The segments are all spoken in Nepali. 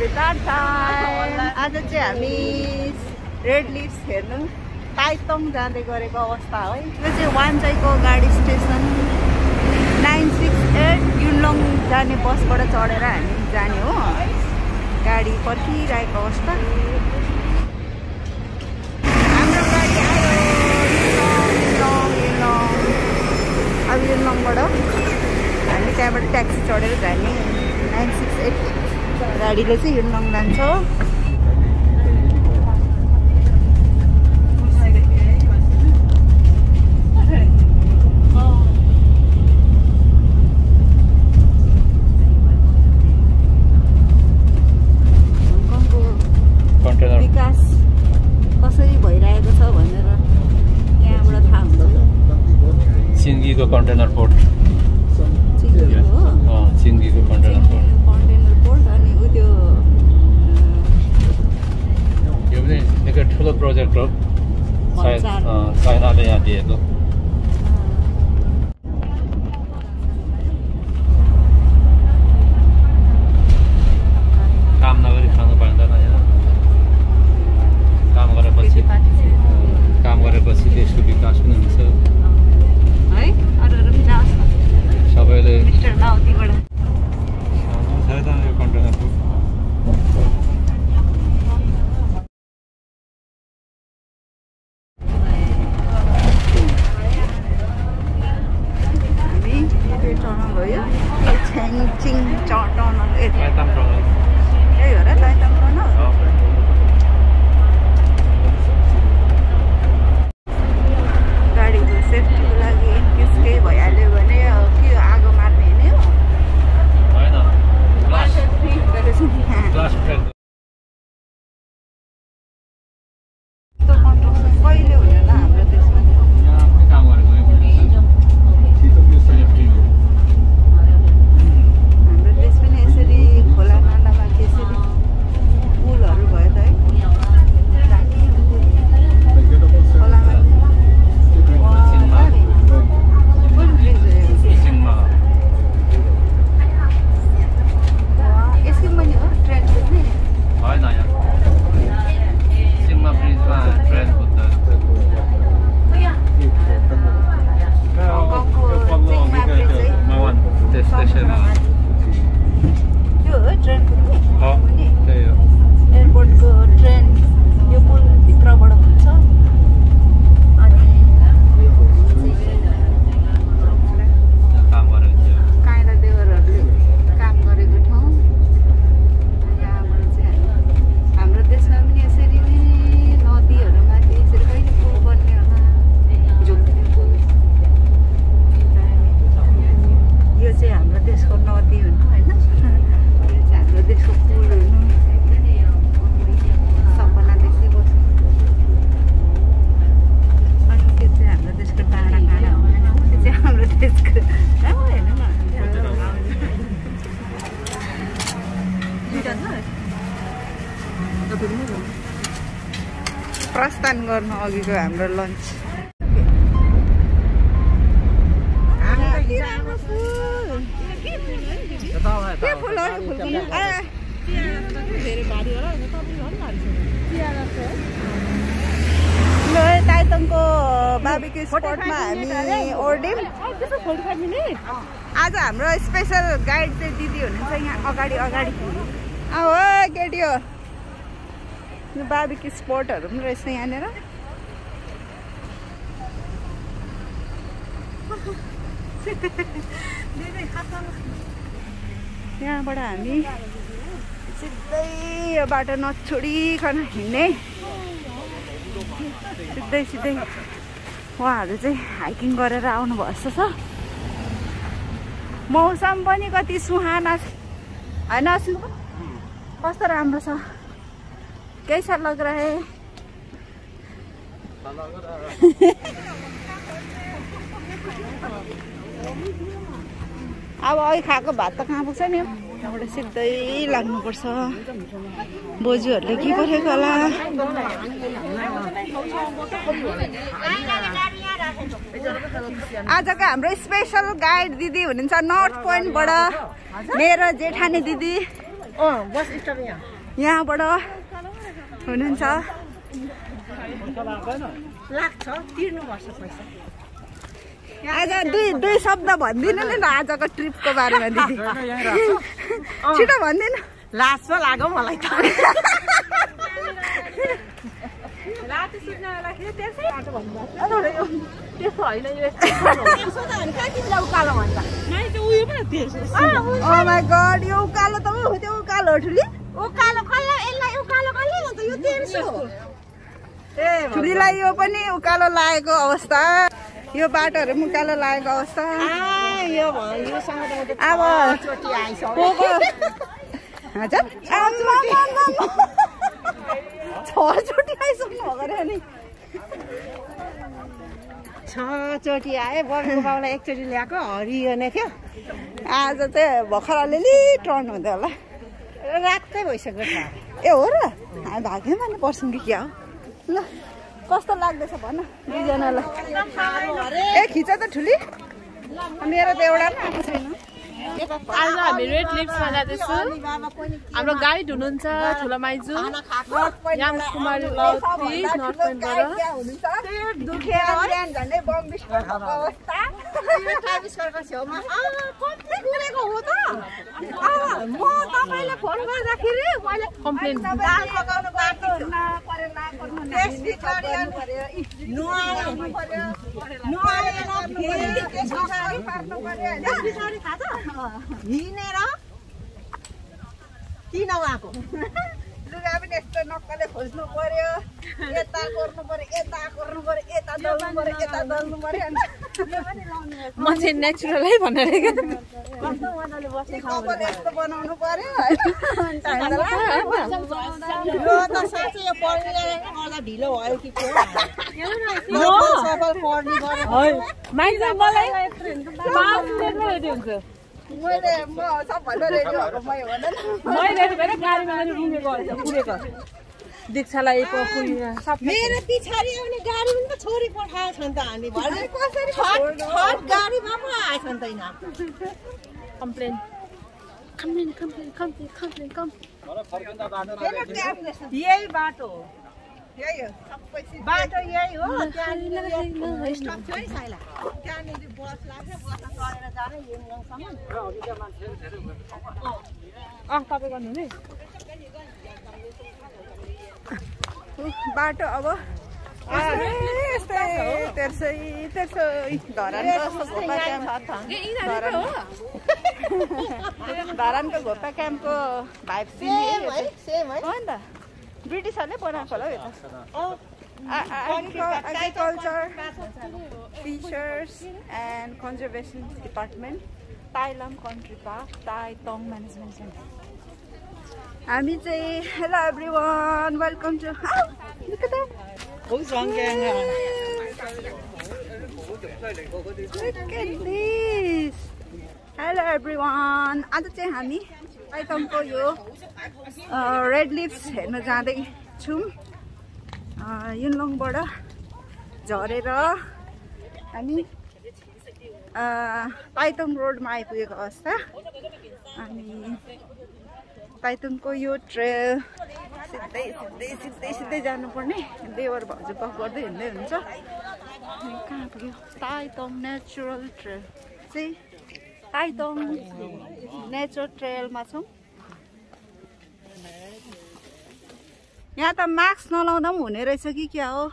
आज चाहिँ हामी रेड लिप्स हेर्नु ताइतोङ जाँदै गरेको अवस्था है। यो चाहिँ वान्चाईको गाडी स्टेसन 968 युनलोङ जाने बसबाट चढेर हामी जाने हो। गाडी पर्खिरहेको अवस्था। हाम्रो गाडी आयो युनलोङ। अब युनलोङबाट हामी त्यहाँबाट ट्याक्सी चढेर जाने। 968 गाडीले चाहिँ युनलोङ जान्छ। विकास कसरी भइरहेको छ भनेर यहाँबाट थाहा हुन्छ। सिङ्गीको कन्टेनर पोर्ट। सिङ्गीको कन्टेनर पोर्ट अनि त्यो यो पनि निकै ठुलो प्रोजेक्ट हो चाइनाले यहाँ दिएको। काम नगरी खानु पाइँदैन यहाँ। काम गरेपछि देशको विकास पनि हुन्छ है। अरू पनि जाओस् न सबैले। मिस्टर नाउतीबाट कन्टेनर टनल हो यो। छ्याङचिङ टनल यही हो र ताइतोङ टनल। गाडीको सेफ्टीको लागि इनकेस केही भइहाल्यो भने के आगो मार्ने नि हो। कहिले हुँदैन हाम्रो देशमा। हाम्रो देश पनि यसरी खोला नालामा त्यसरी पुलहरू भयो त है। खोलामा कुन ब्रिज हो यसको पनि हो ट्रेन कुद्ने होइन यहाँ सिङ्गमा ब्रिजमा ट्रेन कुद्छ। त्यो हो ट्रेन कुद्ने। त्यही हो। एयरपोर्टको ट्रेन यो पुल भित्रबाट पुग्छ। अनि काम गरेको काइँडा देवरहरूले काम गरेको ठाउँ। यहाँबाट चाहिँ हाम्रो देशमा पनि यसरी नै नदीहरूमाथि यसरी कहिले पुल बन्ने होला। झुक्ने पुल। यो चाहिँ हाम्रो देशको नदी हुनु होइन। यो चाहिँ हाम्रो देशको पुल हुनु। सपना देखेबस्छु। अनि त्यो चाहिँ हाम्रो देशको टाढा टाढा हो होइन। त्यो चाहिँ हाम्रो देशको हेर्नु न। प्रस्थान गर्न अघिको हाम्रो लन्च। के फुल हो फुलको ल ताइतोङको बार्बिक्यू स्पटमा हामी ओर्ड्यौँ। आज हाम्रो स्पेसल गाइड चाहिँ दिदी हुनुहुन्छ यहाँ अगाडि अगाडि। हो केटी हो। बार्बिक्यू स्पटहरू पनि रहेछ यहाँनिर। यहाँबाट हामी सिधै यो बाटो नछोडिकन हिँड्ने। सिधै उहाँहरू चाहिँ हाइकिङ गरेर आउनुभएको जस्तो छ। मौसम पनि कति सुहाना होइन। कस्तो राम्रो छ। कैसा लग रहा है? अब अघि खाएको भात त कहाँ पुग्छ नि। यहाँबाट सिधै लाग्नुपर्छ। बोजूहरूले के गरेको होला। आजको हाम्रो स्पेसल गाइड दिदी हुनुहुन्छ नर्थ पोइन्टबाट मेरो जेठानी दिदी। यहाँबाट हुनुहुन्छ लाग्छ तिर्नुपर्छ पैसा आज दुई शब्द भनिदिनु नि त आजको ट्रिपको बारेमा दिदी छिटो भनिदिनु लाज पो लाग्यो मलाई त राति सुत्नलाई त्यसै बाटो भन्नुभएको त्यसो होइन यो उकालो भन्छ उयो पनि ओ माई गॉड यो उकालो त हो त्यो उकालो हो ठुली उकालो कसले यसलाई उकालो कसले भन्छ यो तेर्सो ए ठुलीलाई यो पनि उकालो लागेको अवस्था यो बाटोहरु उकालो लागेको अवस्था अब चोटी आइसक्यो हजुर 6 चोटी आइसक्नु भएको रे नि 6 चोटी आए बर्को बाउलाई एकचोटी ल्याएको हरियो नै थियो आज चाहिँ भर्खर अलिअलि टर्न हुँदै होला रातै भइसक्यो छ ए हो र हामी भाग्यमा नि पर्छौँ कि क्या हो ल कस्तो लाग्दैछ भन दुईजनालाई ए खिच त ठुली मेरो त एउटा पनि आएको छैन आज हामी रेड लिप्समा जाँदैछु हाम्रो गाइड हुनुहुन्छ ठुलो माइजू याम कुमारी लौती नर्थ पोइन्टबाट दुखेर झन्डै बम बिस्कुट अवस्था म तपाईलाई फोन गर्दाखेरि मैले कम्प्लेन हिँडेर किन उहाँको लुगा पनि यस्तो नक्कले खोज्नु पर्यो यता गर्नु पर्यो यता गर्नु पर्यो यता दल्नु पर्यो यता दल्नु पर्यो म चाहिँ नेचुरलै भनेर यस्तो बनाउनु पर्यो यो त साँच्चै यो पढ्ने गर्दा ढिलो भयो कि के सफल पढ्ने गर्यो माइजू मलाई 5 मिनेटमा रेडी हुन्छ म सबभन्दा रेडी भएको मै हो मैले रेडी भएर गाडीमा रुमेको पुगेको दीक्षालाई मेरो पछाडि आउने गाडी पनि त छोरी पठाएको छ नि त हामी थर्ड गाडीमा पो आएछ नि त कम्प्लेन यही बाटो हो यही हो सबै बाटो यही हो त्यहाँनिर स्टप थियो नि साइला त्यहाँनिर बस लाग्छ बसमा चढेर जाने युङसम्म तपाईँ गर्नुहुने बाटो अब यस्तै धरानको घोपा क्याम्पको भाइब सेम है हो नि त ब्रिटिसहरूले बनाएको होला हौ यता agriculture fisheries and conservation department Tai Lam country park Tai Tong management centre हामी चाहिँ hello everyone welcome to hello everyone आज चाहिँ हामी ताइतोङको यो रेड लिप्स हेर्न जाँदैछौँ युनलोङबाट झरेर हामी ताइतोङ रोडमा आइपुगेको अवस्था अनि ताइतोङको यो ट्रेल सिधै जानुपर्ने देवर भाउजू गफ गर्दै हिँड्दै हुन्छ कहाँ पुग्यो ताइतोङ नेचुरल ट्रेल चाहिँ ताइतोङ नेचर ट्रेलमा छौँ यहाँ त मास्क नलाउँदा पनि हुने रहेछ कि क्या हो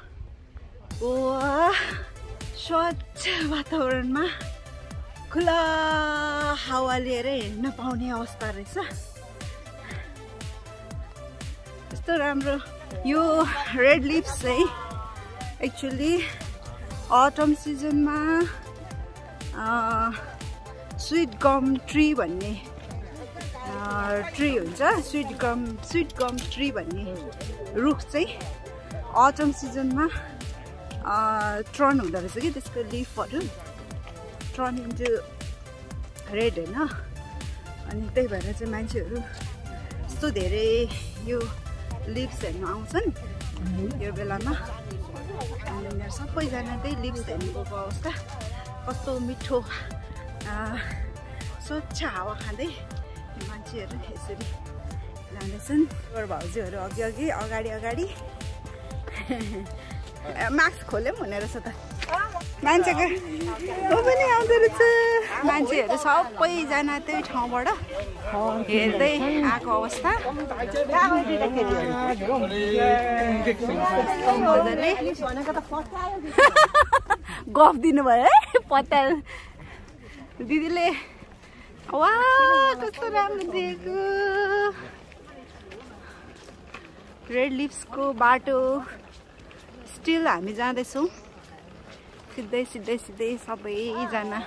स्वच्छ वातावरणमा खुला हावा लिएर हिँड्न पाउने अवस्था रहेछ यस्तो राम्रो यो रेड लिप्स चाहिँ एक्चुअली अटम सिजनमा स्विट गम ट्री भन्ने ट्री हुन्छ स्विट गम ट्री भन्ने रुख चाहिँ अटम सिजनमा टर्न हुँदो रहेछ कि त्यसको लिफहरू टर्न इन्टु रेड होइन अनि त्यही भएर चाहिँ मान्छेहरू यस्तो धेरै यो लिप्स हेर्नु आउँछन् यो बेलामा अनि सबैजना त्यही लिप्स हेर्नु गएको अवस्था कस्तो मिठो स्वच्छ हावा खाँदै मान्छेहरू यसरी जाँदैछन् भाउजूहरू अघि अगाडि मास्क खोल्यौँ हुने रहेछ त मान्छेको को पनि आउँदो रहेछ मान्छेहरू सबैजना त्यही ठाउँबाट हेर्दै आएको अवस्था गफ दिनुभयो है पत्ता दिदीले वा कस्तो राम्रो देखेको रेड लिप्सको बाटो स्टिल हामी जाँदैछौँ सिधै सबैजना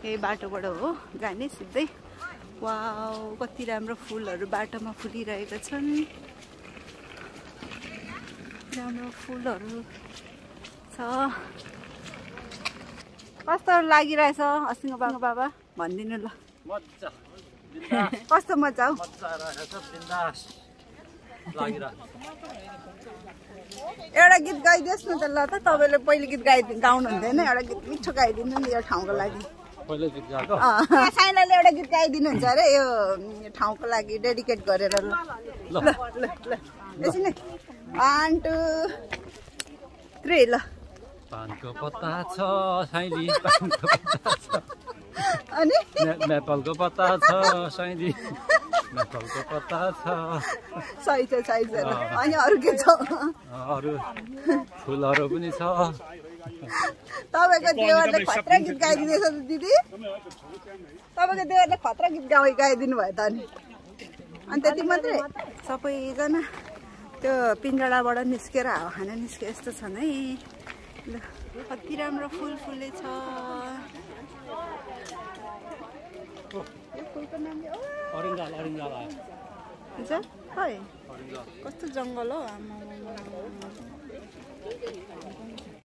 यही बाटोबाट हो जाने सिधै वाउ कति राम्रो फुलहरू बाटोमा फुलिरहेका छन् राम्रो फुलहरू छ कस्तो लागिरहेछ अस्तिको बाबा भनिदिनु ल कस्तो मजा हौ एउटा गीत गाइदियोस् न त ल त तपाईँले पहिले गीत गाउनु हुँदैन एउटा गीत मिठो गाइदिनु नि यो ठाउँको लागि साइनाले एउटा गीत गाइदिनु हुन्छ अरे यो ठाउँको लागि डेडिकेट गरेर ल यसरी नै 1 2 3 ल पानको पत्ता छ साइली पानको पत्ता छ अनि मेपलको पत्ता छ साइली मेपलको पत्ता छ सही छ अनि अरू के छ अरू फुलहरू पनि छ तपाईँको देवरले खतरा गीत गाइदिँदैछ दिदी तपाईँको देवरले खतरा गीत गाइदिनु भयो त अनि त्यति मात्रै सबैजना त्यो पिंजडाबाट निस्केर हावा खान निस्के यस्तो छन् है ल कति राम्रो फुल फुलेछ यो फुलको नाम हुन्छ खै कस्तो जङ्गल हो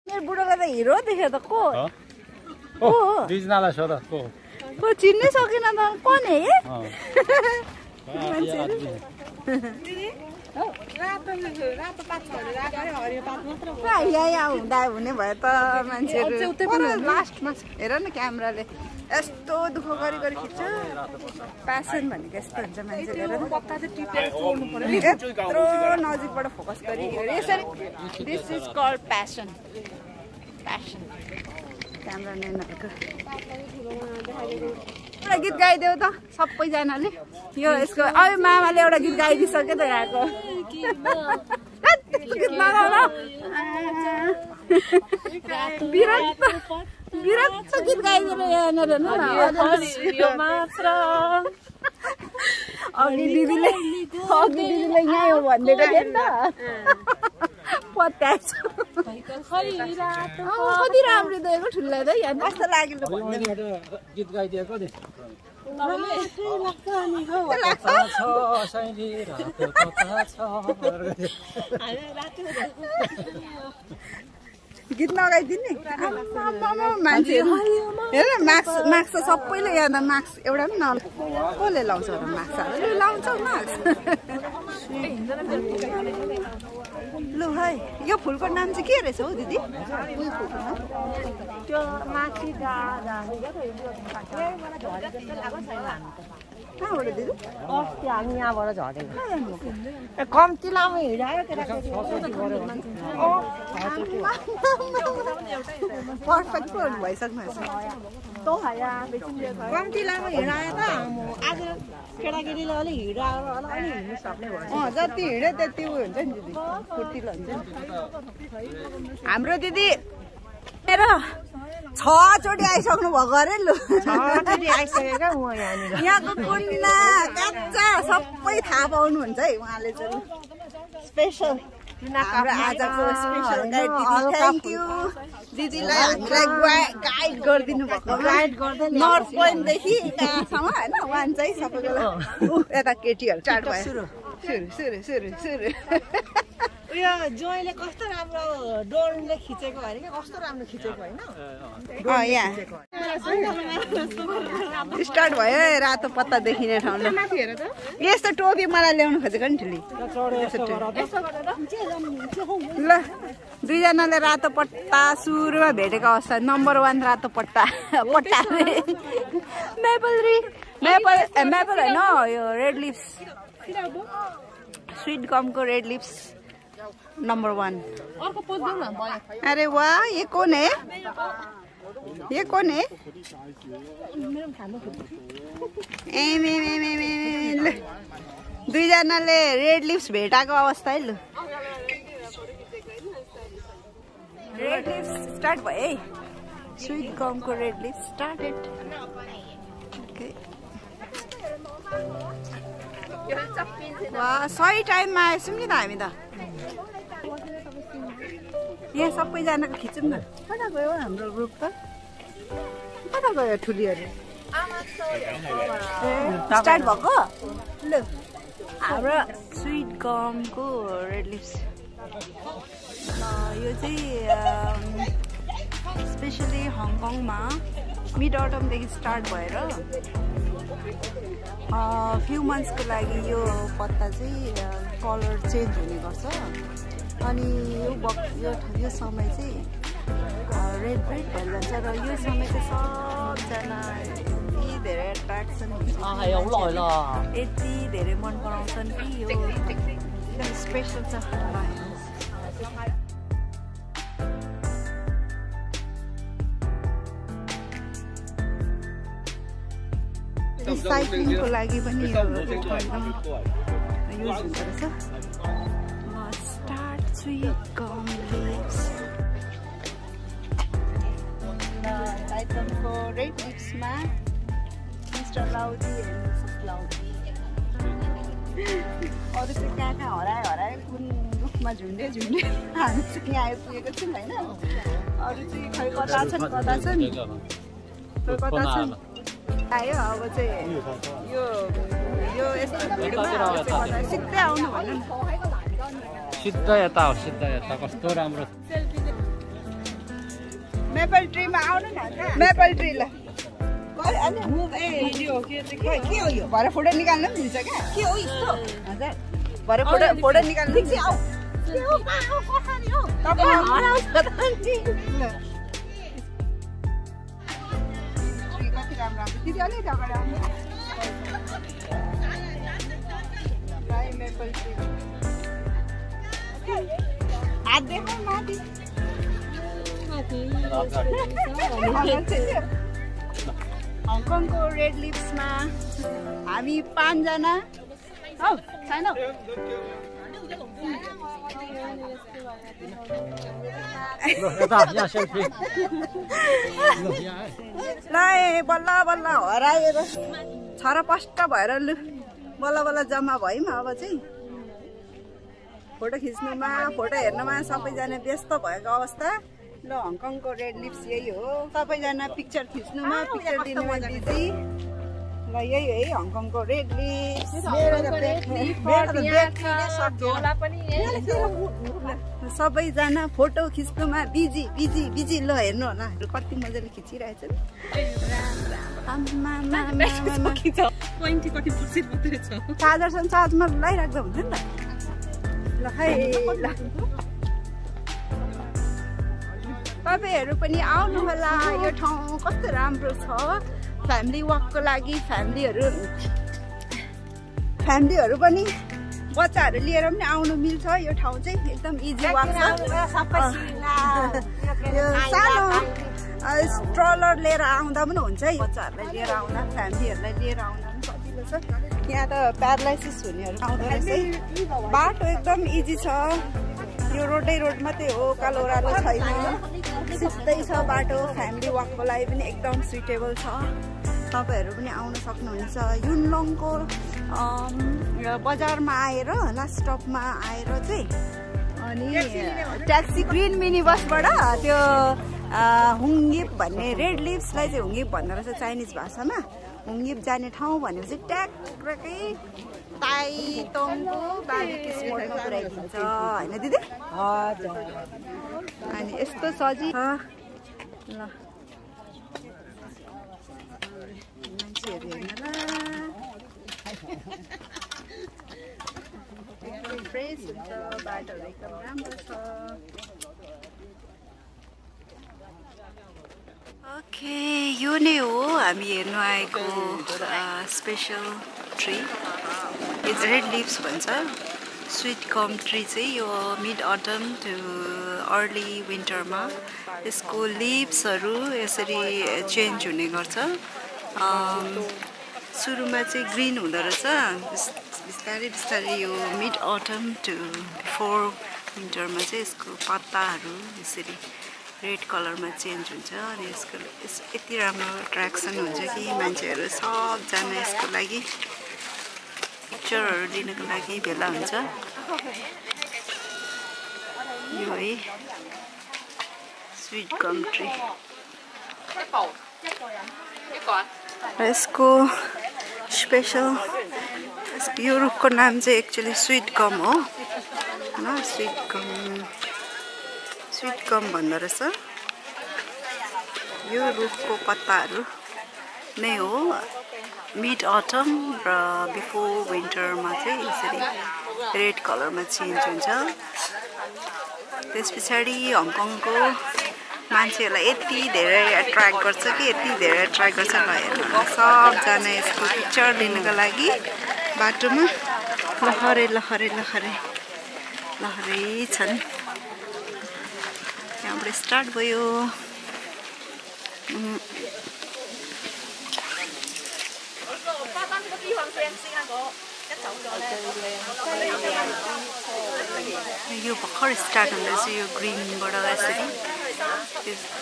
मेरो बुढोलाई त हिरो देख्यो त को को चिन्नै सकेन त कोन है यहाँ हुँदा हुने भयो त मान्छेहरू लास्टमा हेर न क्यामेराले यस्तो दुःख गरी खिच्छ प्यासन भनेको यस्तो हुन्छ मान्छेले यत्रो नजिकबाट फोकस गरी यसरी this is called passion camera म्यानहरूको एउटा गीत गाइदेऊ त सबैजनाले यो यसको अब मामाले एउटा गीत गाइदिइसक्यो त यहाँको विरक्त गीत गाइदिएर यहाँनिर अघि दिदीले यहाँ हो भनिदिएको थियो नि त पत्याएछ कति राम्रो दिएको ठुलो त यहाँ कस्तो लाग्यो गीत गाइदिएको गीत नगाइदिने मान्छे हेर मास्क सबैले यहाँ त मास्क एउटा पनि कसले लाउँछ र मास्क लाउँछ मास्क लु है यो फुलको नाम चाहिँ के रहेछ हौ दिदी त्यो माथि कहाँबाट दिदी अस्ति हामी यहाँबाट झरेको कम्ती लामो हिँडायो पर्फेक्ट भइसक्नु कम्ती लामो हिँडायो त आज केटाकेटीले अलिक हिँडाएर अलि हिँड्नु सक्ने भयो जति हिँड्यो त्यति उयो हुन्छ नि दिदी फुर्तिलो हुन्छ हाम्रो दिदी मेरो 6 चोटि आइसक्नु भएको अरे लु 6 चोटि आइसकेको म यहाँनिर यहाँको कुन्ना काच्चा सबै थाहा पाउनुहुन्छ है उहाँले चाहिँ स्पेसल हाम्रो आजको स्पेसल गाइड दिदी थ्याङ्क यू दिदीलाई हामीलाई गाइड गरिदिनु भएको नर्थ पोइन्टदेखि कहाँसम्म होइन वान चाहिँ सबैको यता केटीहरू चाड भयो सुरु उयो जोइले कस्तो राम्रो डोरले खिचेको अरे के कस्तो राम्रो खिचेको होइन यहाँ स्टार्ट भयो रातो पत्ता देखिने ठाउँमा यस्तो टोपी मलाई ल्याउनु खोजेको नि ठुली ल दुईजनाले रातो पट्टा सुरुमा भेटेको अवस्था नम्बर 1 रातो पट्टा मेपल होइन यो रेड लिप्स स्वीट गमको रेड लिप्स नंबर 1। अर्को पोज देऊ न भयो। अरे वाह, ये कौन है? ये कौन है? दुईजनाले रेड लिप्स भेटाएको अवस्था है। लु रेड लिप्स स्टार्ट भयो है। स्वीट गमको रेड लिप्स स्टार्टेड। ओके, वाह, सही टाइममा आएछौँ नि त हामी त। यहाँ सबैजनाको खिचौँ न। कता गयो हाम्रो ग्रुप त? कता गयो ठुलीहरू? स्टार्ट भएको? लु हाम्रो स्वीट गमको रेड लिप्स। यो चाहिँ स्पेसली हङकङमा मिड अटमदेखि स्टार्ट भएर फ्यु मन्थ्सको लागि यो पत्ता चाहिँ कलर चेन्ज हुने गर्छ। अनि यो समय चाहिँ रेड रेड भएर जान्छ र यो समय चाहिँ सबजना यति धेरै एट्र्याक्सन हुन्छ, यति धेरै मन पराउँछन् कि यो एकदम स्पेसल छ। रिसाइक्लिङको लागि पनि यो एकदम युज हुँदो रहेछ। Start sweet gum lips. टाइटनको रेड लिप्समा Mr Loudy and Mrs Loudy. अरू चाहिँ कहाँ कहाँ हराए कुन रुखमा झुन्डे हामी चाहिँ यहाँ आइपुगेको छौँ होइन। अरू चाहिँ खै कता छन् खै कता छन् आयो। अब चाहिँ यो यस्तो भिडमा सिधै आउनु भन्नु न। सिधै यता हो, सिधै यता। कस्तो राम्रो मेपल ट्रीमा आउनु न। मेपल ट्री ल के हो यो? भरे फोटो निकाल्नु पनि मिल्छ क्या? के हो यस्तो? हजुर भरे फोटो निकाल्नु चाहिँ आऊ। कति राम्रो दिदी अलिक अगाडि आउनु। मेपल ट्री हात देखाउ माथि। हङकङको रेड लिप्समा हामी 5 जना हौ छैन। ल बल्ल बल्ल हराएर छरपष्ट भएर लु बल्ल बल्ल जम्मा भयौँ। अब चाहिँ फोटो खिच्नुमा फोटो हेर्नुमा सबैजना व्यस्त भएको अवस्था। ल हङकङको रेड लिप्स यही हो। सबैजना पिक्चर खिच्नुमा पिक्चर दिनुमा बिजी। ल यही है हङकङको रेड लिप्स। सबैजना फोटो खिच्नुमा बिजी बिजी बिजी। ल हेर्नु होला कति मजाले खिचिरहेछ। चार्जरसँग चार्जमा लगाइराख्दा हुन्छ नि त। ल खै तपाईँहरू पनि आउनु होला। यो ठाउँ कस्तो राम्रो छ फ्यामिली वकको लागि। फ्यामिलीहरू पनि बच्चाहरू लिएर पनि आउनु मिल्छ। यो ठाउँ चाहिँ एकदम इजी वाक छ। यो सानो स्ट्रलर लिएर आउँदा पनि हुन्छ है। बच्चाहरूलाई लिएर आउँदा फ्यामिलीहरूलाई लिएर आउँदा पनि सजिलो छ। यहाँ त प्यारालाइसिस हुनेहरू आउँदो रहेछ। बाटो एकदम इजी छ। यो रोड मात्रै हो, उकालो ओह्रालो छैन, सिधै छ बाटो। फ्यामिली वकको लागि पनि एकदम सुइटेबल छ। तपाईँहरू पनि आउन सक्नुहुन्छ। युनलङको बजारमा आएर लास्ट स्टपमा आएर चाहिँ अनि ट्याक्सी ग्रिन मिनी बसबाट त्यो हुङ्गिप भन्ने रेड लिप्सलाई चाहिँ हुङ्गिप भन्दो रहेछ चाइनिज भाषामा। हुङ्गिप जाने ठाउँ भनेर चाहिँ ट्याक्कै ताइतोङको बाली किसिमको पुऱ्याइदिन्छ होइन दिदी? हजुर। अनि यस्तो सजिलो ल मान्छेहरू हेर्नलाई फ्रेस हुन्छ। बाटोहरू एकदम राम्रो छ। ओके, यो नै हो हामी हेर्नु आएको special tree. It's red leaves भन्छ। स्वीट गम ट्री चाहिँ यो मिड अटम टु अर्ली विन्टरमा यसको लिभ्सहरू यसरी चेन्ज हुने गर्छ। सुरुमा चाहिँ ग्रीन हुँदो रहेछ, बिस्तारै बिस्तारै यो मिड अटम टु बिफोर विन्टरमा चाहिँ यसको पत्ताहरू यसरी रेड कलरमा चेन्ज हुन्छ। अनि यसको यति राम्रो एट्र्याक्सन हुन्छ कि मान्छेहरू सबजना यसको लागि पिक्चरहरू लिनको लागि भेला हुन्छ। यो है स्वीट गम ट्री र यसको स्पेसल यो रुखको नाम चाहिँ एक्चुअली स्वीट गम हो होइन। स्वीट गम भन्दो रहेछ। यो रुखको पत्ताहरू नै हो मिड अटम र बिफोर विन्टरमा चाहिँ यसरी रेड कलरमा चेन्ज हुन्छ। त्यस पछाडि हङकङको मान्छेहरूलाई यति धेरै एट्र्याक्ट गर्छ कि यति धेरै एट्र्याक्ट गर्छ सबजना यसको पिक्चर लिनको लागि बाटोमा लहरै लहरै लहरै लहरै छन्। यहाँबाट स्टार्ट भयो। यो भर्खर स्टार्ट हुँदैछ यो ग्रिनबाट यसरी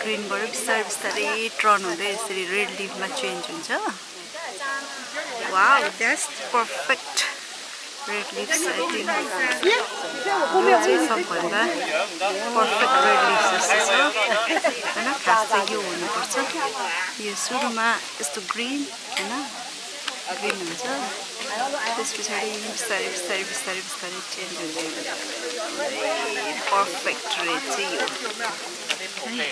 ग्रिनबाट बिस्तारै बिस्तारै टर्न हुँदै यसरी रेड लिभमा चेन्ज हुन्छ। Wow just perfect red leaves I think यो चाहिँ सबभन्दा पर्फेक्ट रेड लिभ्स जस्तो छ होइन। खास चाहिँ यो हुनुपर्छ। यो सुरुमा यस्तो ग्रिन होइन ग्रिन हुन्छ, त्यस पछाडि बिस्तारै बिस्तारै बिस्तारै बिस्तारै चेन्ज हुँदै पर्फेक्ट रेड चाहिँ यो है।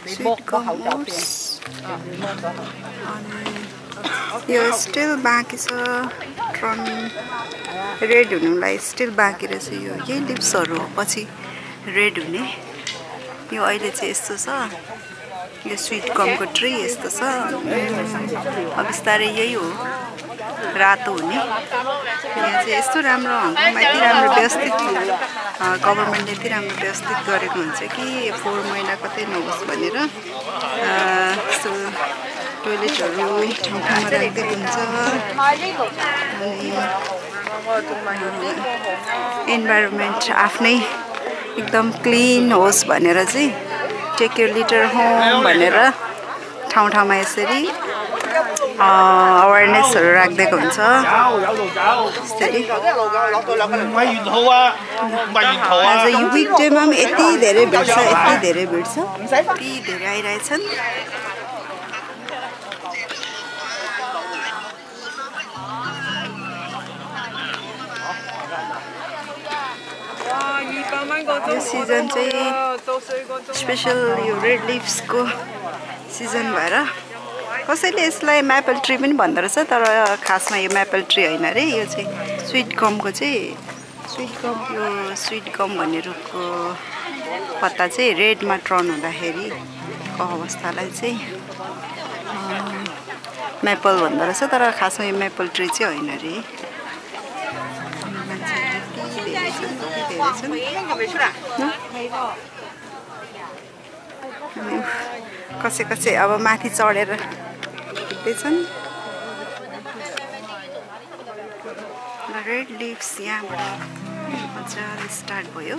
Sweet gum oats. यो स्टिल बाँकी छ टर्न रेड हुनुलाई स्टिल बाँकी रहेछ। यो यही लिप्सहरू पछि रेड हुने। यो अहिले चाहिँ यस्तो छ। यो स्वीट गमको ट्री यस्तो छ। अब बिस्तारै यही हो रातो हुने। यहाँ चाहिँ यस्तो राम्रो हङकङमा यति राम्रो व्यवस्थित गभर्मेन्टले यति राम्रो व्यवस्थित गरेको हुन्छ कि फोहोर मैला कतै नहोस् भनेर यस्तो टोइलेटहरू ठाउँ ठाउँमा राखिदिएको हुन्छ। अनि इन्भाइरोमेन्ट आफ्नै एकदम क्लिन होस् भनेर चाहिँ टेक योर लिटर होम भनेर ठाउँ ठाउँमा यसरी अवेरनेसहरू राखिदिएको हुन्छ। आज यो विकडेमा पनि यति धेरै भिड छ, यति धेरै भिड छ, यति धेरै आइरहेछन्। यो सिजन चाहिँ स्पेसल यो रेड लिभ्सको सिजन भएर कसैले यसलाई म्यापल ट्री पनि भन्दो रहेछ, तर खासमा यो म्यापल ट्री होइन अरे। यो चाहिँ स्वीट गमको चाहिँ यो स्वीट गम भन्ने रुखको पत्ता चाहिँ रेडमा टर्न हुँदाखेरिको अवस्थालाई चाहिँ म्यापल भन्दो रहेछ, तर खासमा यो म्यापल ट्री चाहिँ होइन अरे। मान्छेहरू यति धेरै छन्। कसै कसै अब माथि चढेर हिँड्दैछन्। रेड लिभ्स यहाँबाट मजाले स्टार्ट भयो।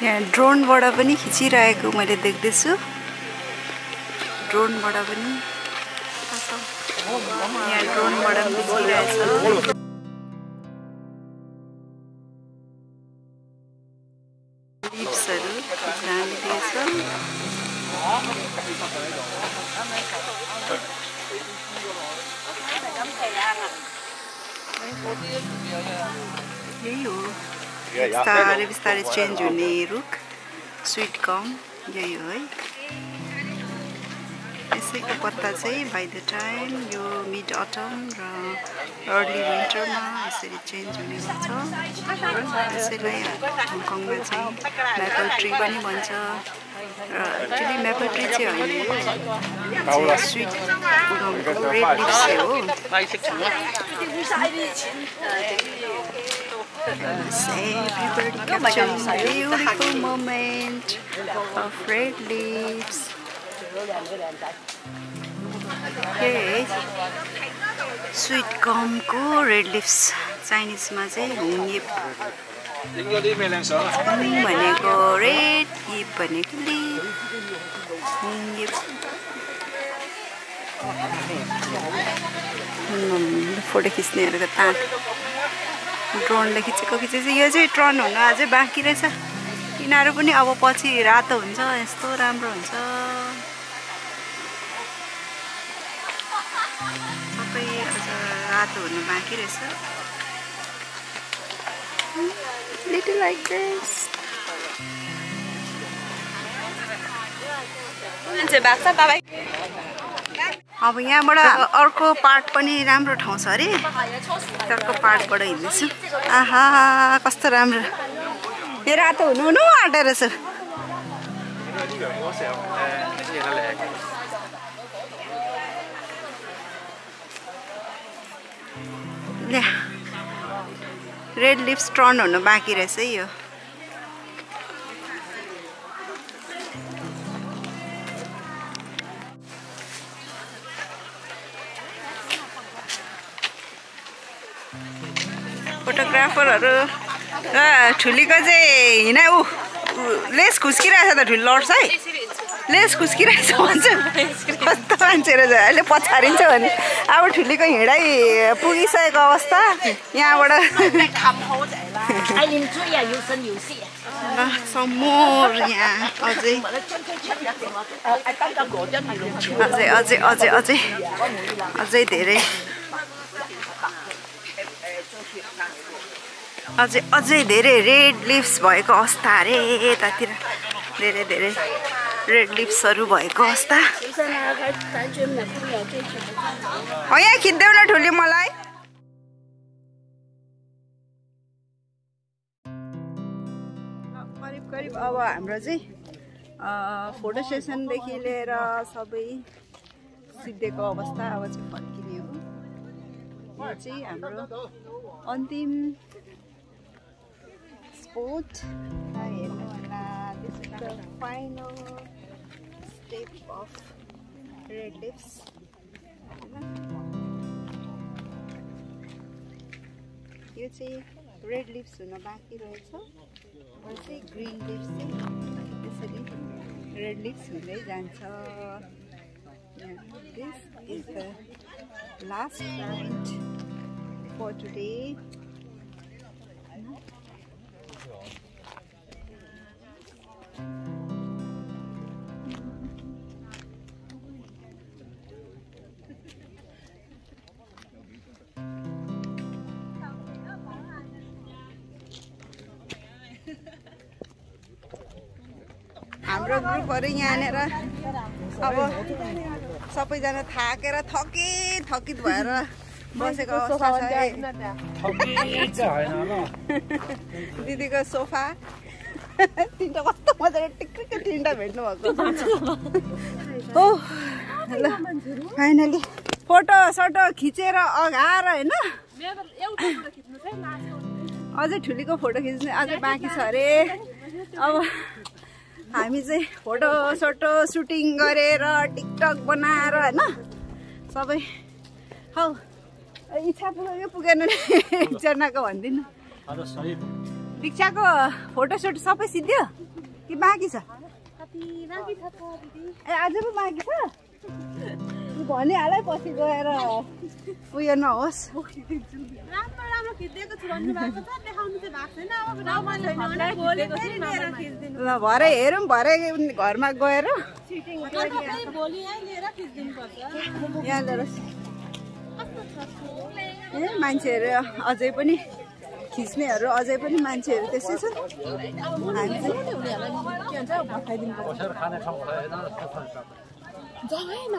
यहाँ ड्रोनबाट पनि खिचिरहेको मैले देख्दैछु। ड्रोनबाट पनि यहाँ ड्रोनबाट पनि खिचिरहेछ। लिप्सहरू खिचिरहँदैछ। यही हो बिस्तारै बिस्तारै चेन्ज हुने रुख स्वीट गम यही हो है। यसैको पत्ता चाहिँ बाई द टाइम यो मिड अटम र अर्ली विन्टरमा यसरी चेन्ज हुने गर्छ। यसैलाई हङकङमा चाहिँ म्यापल ट्री पनि भन्छ र एक्चुली म्यापल ट्री चाहिँ होइन, स्वीट गमको रेड लिप्स हो। Everybody capturing the beautiful moment of red leaves. Okay, sweet gum ko red leaves. Chinese ma chai hungyip. Bhaneko red, yip bhaneko leaf. Hungyip. Photo खिच्नेहरुको ताक ड्रोनले खिचेको खिचेपछि यो चाहिँ टर्न हुन अझै बाँकी रहेछ। यिनीहरू पनि अब पछि रातो हुन्छ, यस्तो राम्रो हुन्छ। सबै अझ रातो हुन बाँकी रहेछ। Little like this. अब यहाँबाट अर्को पार्ट पनि राम्रो ठाउँ छ अरे। अर्को पार्टबाट हिँड्दैछु। आहा कस्तो राम्रो। यो रातो हुनु हुनु आँटेर रहेछ। रेड लिप्स टर्न हुनु बाँकी रहेछ है यो। फोटोग्राफरहरू ठुलीको चाहिँ हिँडा लेस खुस्किरहेछ त ठुलो लड्छ है। लेस खुस्किरहेछ भन्छ कस्तो मान्छे रहेछ। अहिले पछारिन्छ भने अब ठुलीको हिँडाइ पुगिसकेको अवस्था यहाँबाट समोर यहाँ अझै अझै अझै अझै अझै अझै धेरै अझै धेरै रेड लिप्स भएको अवस्था अरे। यतातिर धेरै धेरै रेड लिप्सहरू भएको अवस्था। यहाँ खिच्देऊ न ठुली मलाई। करिब करिब अब हाम्रो चाहिँ फोटो सेसनदेखि लिएर सबै सिद्धिएको अवस्था। अब चाहिँ फर्किने हो। यो चाहिँ हाम्रो अन्तिम spot. This is the final step of red lips. यो चाहिँ रेड लिप्स हुन बाँकी रहेछ। अझ चाहिँ ग्रीन लिप्स चाहिँ यसरी रेड लिप्स हुँदै जान्छ। This is the last point for today. हाम्रो ग्रुपहरू यहाँनिर अब सबैजना थाकेर थकित भएर बसेको अवस्था छ है। दिदीको सोफा तिनवटा कस्तो मजाले टिक्क तिनवटा भेट्नु भएको। ल फाइनली फोटो सोटो खिचेर अगाएर होइन अझै ठुलीको फोटो खिच्ने अझै बाँकी छ अरे। अब हामी चाहिँ फोटो सोटो सुटिङ गरेर टिकटक बनाएर होइन सबै हौ इच्छा पुगेन एकजनाको भनिदिनु। दीक्षाको फोटो सोटो सबै सिद्धियो कि बाँकी छ? ए अझै पो बाँकी छ भनिहाल है पछि गएर उयो नहोस्। ल भरे हेरौँ भरे घरमा गएर यहाँ लिएर ए मान्छेहरू अझै पनि खिच्नेहरू अझै पनि मान्छेहरू त्यस्तै छ। हामी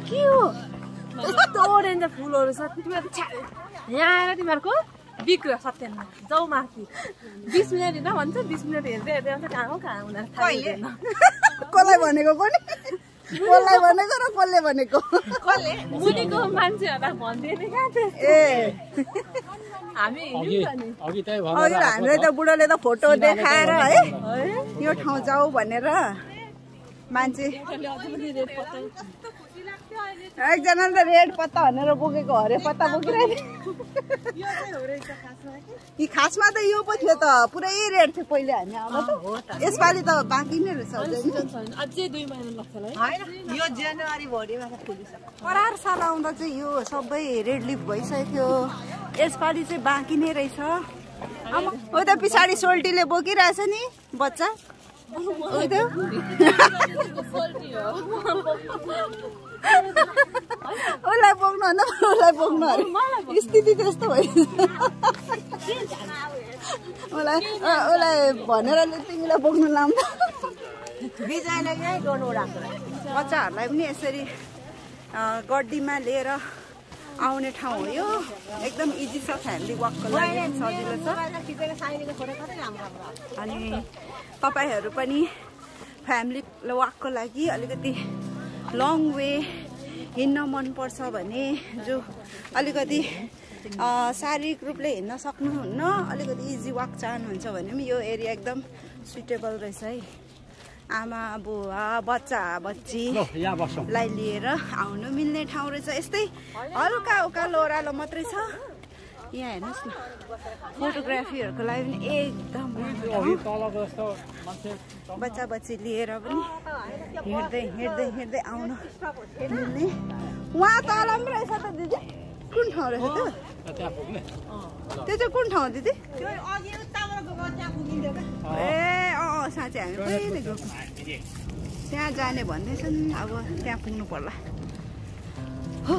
के हो यस्तो ओरेन्ज फुलहरू छ तिमीहरू यहाँ आएर तिमीहरूको बिग्रियो सत्यमा जाउ माथि 20 मिनट होइन भन्छ 20 मिनट हेर्दै हेर्दै आउँछ कहाँ हो कहाँ उनीहरू कसलाई भनेको पनि कसलाई भनेको र कसले भनेको मुनिको मान्छेहरूलाई भन्दैन क्या ए हामीलाई त बुढोले त फोटो देखाएर है यो ठाउँ जाऊ भनेर मान्छे एकजनाले त रेड पत्ता भनेर बोकेको हरे पत्ता बोकिरहेको कि खासमा त यो पो थियो त पुरै रेड थियो पहिले हामी आउँदा त यसपालि त बाँकी नै रहेछ अझै 2 महिना लाग्छ हैन यो जनवरी भरिमा फुलिसक्यो। परार साल आउँदा चाहिँ यो सबै रेड लिफ भइसक्यो यसपालि चाहिँ बाँकी नै रहेछ। हो त पछाडि सोल्टीले बोकिरहेछ नि बच्चा उसलाई बोक्नु भन्दा उसलाई बोक्नु अरे स्थिति त्यस्तो भयो उसलाई भनेर तिमीलाई बोक्नु लाउँदा बच्चाहरूलाई पनि यसरी गड्डीमा लिएर आउने ठाउँ हो यो एकदम इजी छ फ्यामिली वाकको लागि सजिलो छ। अनि तपाईहरू पनि फ्यामिली वाकको लागि अलिकति लङ वे हिँड्न मनपर्छ भने जो अलिकति शारीरिक रूपले हिँड्न सक्नुहुन्न अलिकति इजी वाक चाहनुहुन्छ भने पनि यो एरिया एकदम सुइटेबल रहेछ है। आमा बुवा बच्चा बच्चीलाई लिएर आउनु मिल्ने ठाउँ रहेछ। यस्तै हल्का उकालो ओह्रालो मात्रै छ यहाँ हेर्नुहोस् न फोटोग्राफीहरूको लागि पनि एकदम बच्चा बच्ची लिएर पनि हिँड्दै हिँड्दै हिँड्दै आउनु मिल्ने। उहाँ तल पनि रहेछ त दिदी कुन ठाउँ रहेछ त्यो चाहिँ कुन ठाउँ दिदी? ए अँ साँच्चै हामी कहिले गएको त्यहाँ जाने भन्दैछन् अब त्यहाँ पुग्नु पर्ला हो।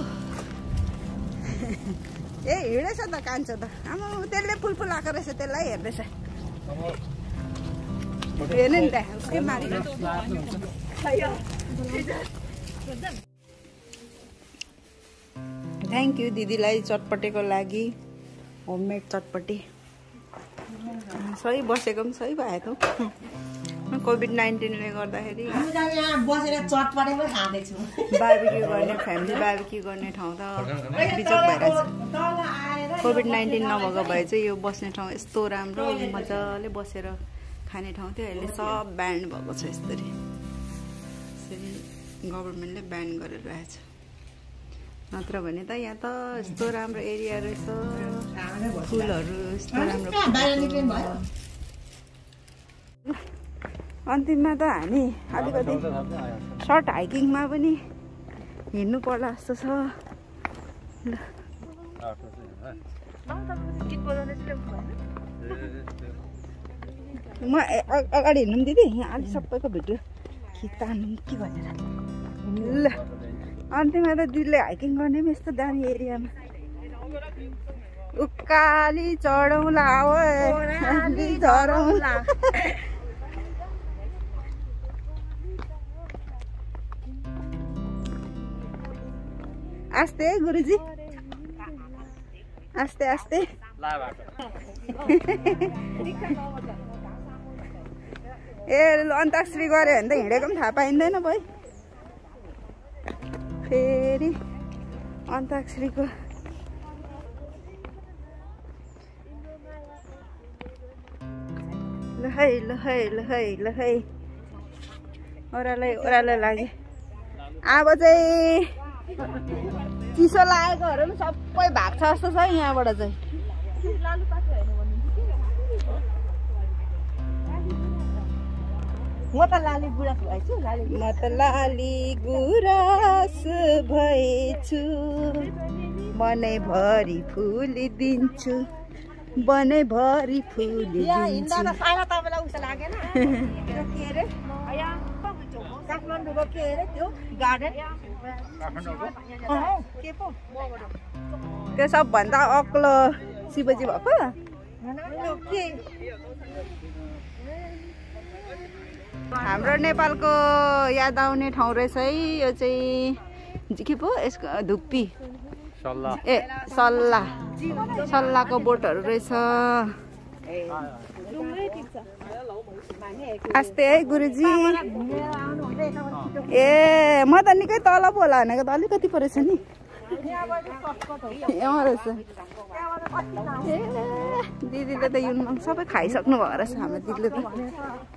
ए हिँडेछ त कान्छ त आमा त्यसले फुल आएको रहेछ त्यसलाई हेर्दैछ हेर्नु नि त्यहाँ उसकै माथि। थ्याङ्क यू दिदीलाई चटपटेको लागि होममेड चटपटी सही बसेको पनि सही भयो त कोभिड-19ले गर्दाखेरि बार्बिक्यू गर्ने फ्यामिली बार्बिक्यू गर्ने ठाउँ त बिजोग भइरहेछ। कोभिड-19 नभएको भए चाहिँ यो बस्ने ठाउँ यस्तो राम्रो मजाले बसेर खाने ठाउँ थियो। अहिले सब ब्यान्ड भएको छ यसरी गभर्मेन्टले ब्यान गरेर रहेछ। नत्र भने त यहाँ त यस्तो राम्रो एरिया रहेछ फुलहरू यस्तो राम्रो। अन्तिममा त हामी अलिकति सर्ट हाइकिङमा पनि हिँड्नु पर्ला जस्तो छ। म अगाडि हिँड्नु दिदी यहाँ अलिक सबैको भिडियो खिच्नु के भनेर ल। अन्तिममा त दिदीले हाइकिङ गर्ने पनि यस्तो दामी एरियामा उकाली चढौँला चढौँला आस्ते है गुरुजी आस्ते आस्ते ए अन्ताक्षरी गऱ्यो भने त हिँडेको पनि थाहा पाइँदैन भाइ फेरि अन्ताक्षरीको ल है ओह्रालै लाग्यो अब चाहिँ चिसो लागेकोहरू पनि सबै भाग्छ जस्तो छ यहाँबाट चाहिँ म त लाली गुराँस भएछु मनैभरि फुलिदिन्छु बनैभरि फुलिदिन्छु तपाईँलाई उस लागेन के अरे काठमाडौँको के अरे त्यो गार्डन के पो त्यो सबभन्दा अग्लो शिवजी भएको हाम्रो नेपालको याद आउने ठाउँ रहेछ है यो चाहिँ के पो यसको धुप्पी ए सल्लाहको बोटहरू रहेछ आस्ते है गुरुजी ए म त निकै तल पो होला भनेको त अलिकति परेछ नि रहेछ ए दिदीले त युनलङ सबै खाइसक्नु भएको रहेछ हाम्रो दिदीले त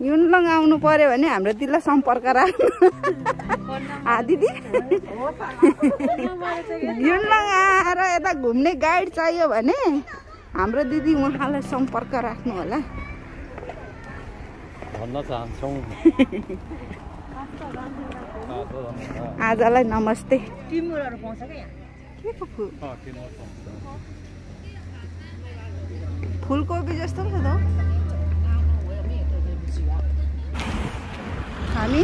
युनलङ आउनु पर्यो भने हाम्रो दिदीलाई सम्पर्क राख्नु दिदी युनलङ आएर यता घुम्ने गाइड चाहियो भने हाम्रो दिदी उहाँलाई सम्पर्क राख्नु होला भन्न चाहन्छौँ आजलाई नमस्ते टिमुरहरू पाउँछ क्या के को फुल फुलकोपी जस्तो पो छ त हामी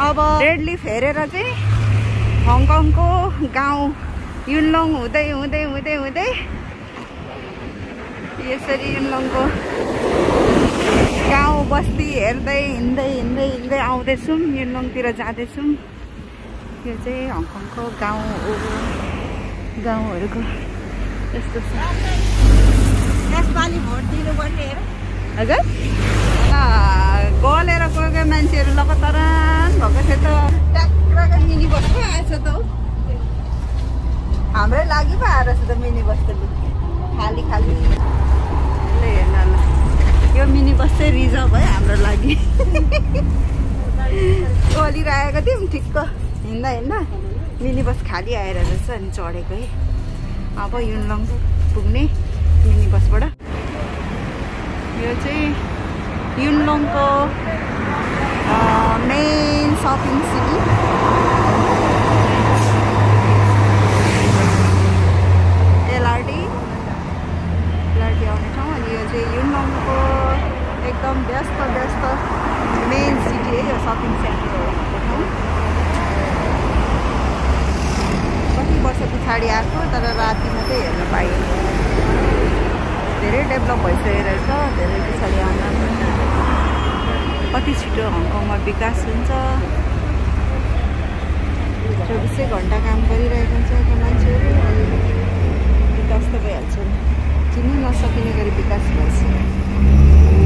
अब रेड लिफ हेरेर चाहिँ हङकङको गाउँ युनलङ हुँदै हुँदै हुँदै हुँदै यसरी युनलङको गाउँ बस्ती हेर्दै हिँड्दै हिँड्दै हिँड्दै आउँदैछौँ युनलङतिर जाँदैछौँ यो चाहिँ हङकङको गाउँ हो गाउँहरूको यस्तो छ यसपालि भोट दिनुपर्ने हजुर गलेर कोही कोही मान्छेहरू लगातार भएको थियो त ट्याक्राको मिनी बस पो आएछ त हौ हाम्रै लागि पो आएर छ त मिनी बस त खाली खाली ल हेर्न ल यो मिनी बस चाहिँ रिजर्भ है हाम्रो लागि चलिरहेको थियौँ ठिक्क हिँड्दा हिँड्दा मिनी बस खाली आएर रहेछ अनि चढेको है अब युनलङ पुग्ने मिनी बसबाट यो चाहिँ युनलङको मेन सपिङ सिटी एलआरटी आउने ठाउँ अनि यो चाहिँ युनलङको एकदम व्यस्त मेन सिटी है यो सपिङ सेन्टर ठाउँ कति वर्ष पछाडि आएको तर राति मात्रै हेर्न पाइयो धेरै डेभलप भइसकेको रहेछ धेरै पछाडि आउँदा कति छिटो हङकङमा विकास हुन्छ 24 घन्टा काम गरिरहेको हुन्छ यहाँका मान्छेहरू विकास त भइहाल्छ नि चिन्नु नसकिने गरी विकास भइसक्यो